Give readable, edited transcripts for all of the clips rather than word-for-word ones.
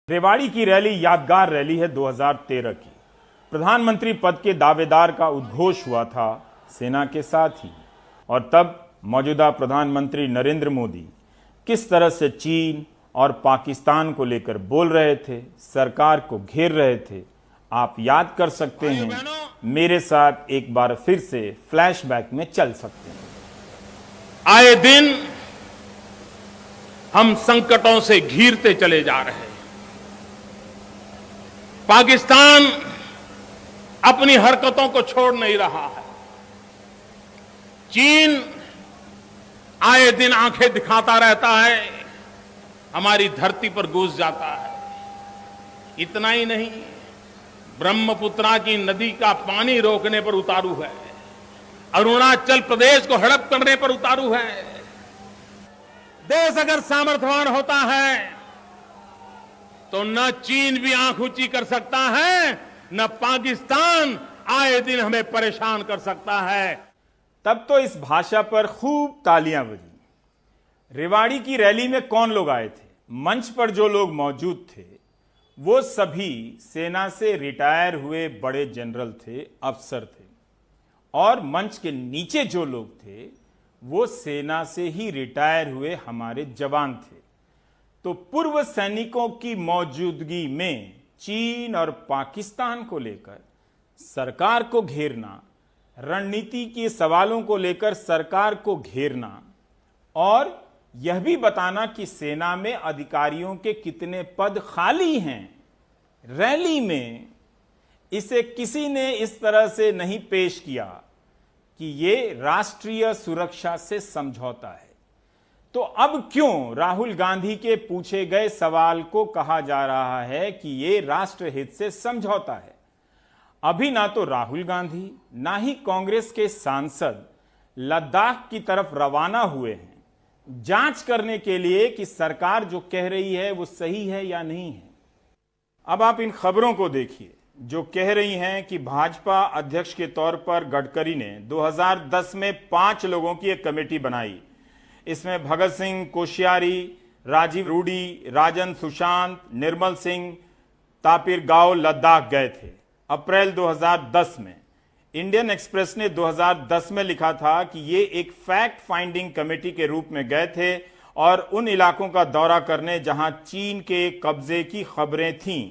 रेवाड़ी की रैली यादगार रैली है 2013 की। प्रधानमंत्री पद के दावेदार का उद्घोष हुआ था सेना के साथ ही, और तब मौजूदा प्रधानमंत्री नरेंद्र मोदी किस तरह से चीन और पाकिस्तान को लेकर बोल रहे थे, सरकार को घेर रहे थे, आप याद कर सकते हैं। मेरे साथ एक बार फिर से फ्लैशबैक में चल सकते हैं। आए दिन हम संकटों से घिरते चले जा रहे हैं। पाकिस्तान अपनी हरकतों को छोड़ नहीं रहा है। चीन आए दिन आंखें दिखाता रहता है, हमारी धरती पर घुस जाता है। इतना ही नहीं, ब्रह्मपुत्रा की नदी का पानी रोकने पर उतारू है, अरुणाचल प्रदेश को हड़प करने पर उतारू है। देश अगर सामर्थ्यवान होता है तो न चीन भी आंख ऊंची कर सकता है, न पाकिस्तान आए दिन हमें परेशान कर सकता है। तब तो इस भाषा पर खूब तालियां बजी। रेवाड़ी की रैली में कौन लोग आए थे? मंच पर जो लोग मौजूद थे वो सभी सेना से रिटायर हुए बड़े जनरल थे, अफसर थे, और मंच के नीचे जो लोग थे वो सेना से ही रिटायर हुए हमारे जवान थे। तो पूर्व सैनिकों की मौजूदगी में चीन और पाकिस्तान को लेकर सरकार को घेरना, रणनीति के सवालों को लेकर सरकार को घेरना, और यह भी बताना कि सेना में अधिकारियों के कितने पद खाली हैं, रैली में इसे किसी ने इस तरह से नहीं पेश किया कि ये राष्ट्रीय सुरक्षा से समझौता है। तो अब क्यों राहुल गांधी के पूछे गए सवाल को कहा जा रहा है कि ये राष्ट्रहित से समझौता है? अभी ना तो राहुल गांधी ना ही कांग्रेस के सांसद लद्दाख की तरफ रवाना हुए हैं जांच करने के लिए कि सरकार जो कह रही है वो सही है या नहीं है। अब आप इन खबरों को देखिए जो कह रही हैं कि भाजपा अध्यक्ष के तौर पर गडकरी ने 2010 में 5 लोगों की एक कमेटी बनाई। इसमें भगत सिंह कोश्यारी, राजीव रूडी, राजन सुशांत, निर्मल सिंह तापिर गांव लद्दाख गए थे अप्रैल 2010 में। इंडियन एक्सप्रेस ने 2010 में लिखा था कि ये एक फैक्ट फाइंडिंग कमेटी के रूप में गए थे और उन इलाकों का दौरा करने जहां चीन के कब्जे की खबरें थीं।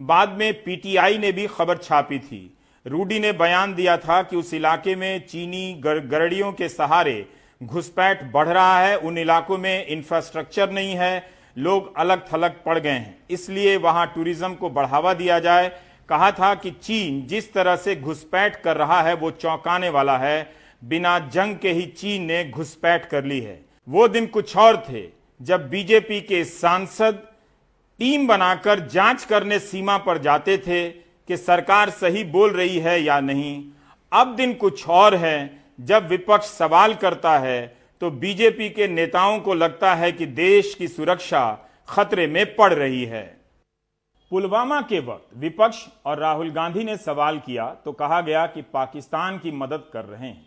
बाद में पीटीआई ने भी खबर छापी थी। रूडी ने बयान दिया था कि उस इलाके में चीनी गड़ियों के सहारे घुसपैठ बढ़ रहा है, उन इलाकों में इंफ्रास्ट्रक्चर नहीं है, लोग अलग थलग पड़ गए हैं, इसलिए वहां टूरिज्म को बढ़ावा दिया जाए। कहा था कि चीन जिस तरह से घुसपैठ कर रहा है वो चौंकाने वाला है, बिना जंग के ही चीन ने घुसपैठ कर ली है। वो दिन कुछ और थे जब बीजेपी के सांसद टीम बनाकर जांच करने सीमा पर जाते थे कि सरकार सही बोल रही है या नहीं। अब दिन कुछ और है जब विपक्ष सवाल करता है तो बीजेपी के नेताओं को लगता है कि देश की सुरक्षा खतरे में पड़ रही है। पुलवामा के वक्त विपक्ष और राहुल गांधी ने सवाल किया तो कहा गया कि पाकिस्तान की मदद कर रहे हैं।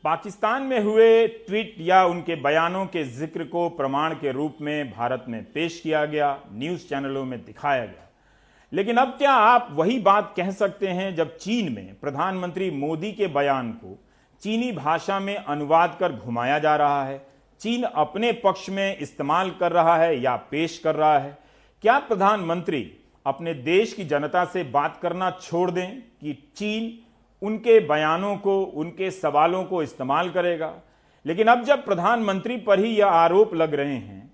पाकिस्तान में हुए ट्वीट या उनके बयानों के जिक्र को प्रमाण के रूप में भारत में पेश किया गया, न्यूज चैनलों में दिखाया गया। लेकिन अब क्या आप वही बात कह सकते हैं जब चीन में प्रधानमंत्री मोदी के बयान को चीनी भाषा में अनुवाद कर घुमाया जा रहा है, चीन अपने पक्ष में इस्तेमाल कर रहा है या पेश कर रहा है? क्या प्रधानमंत्री अपने देश की जनता से बात करना छोड़ दें कि चीन उनके बयानों को, उनके सवालों को इस्तेमाल करेगा? लेकिन अब जब प्रधानमंत्री पर ही यह आरोप लग रहे हैं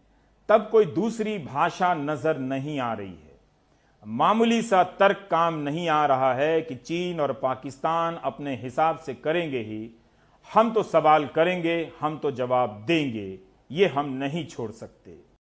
तब कोई दूसरी भाषा नजर नहीं आ रही है। मामूली सा तर्क काम नहीं आ रहा है कि चीन और पाकिस्तान अपने हिसाब से करेंगे ही, हम तो सवाल करेंगे, हम तो जवाब देंगे, ये हम नहीं छोड़ सकते।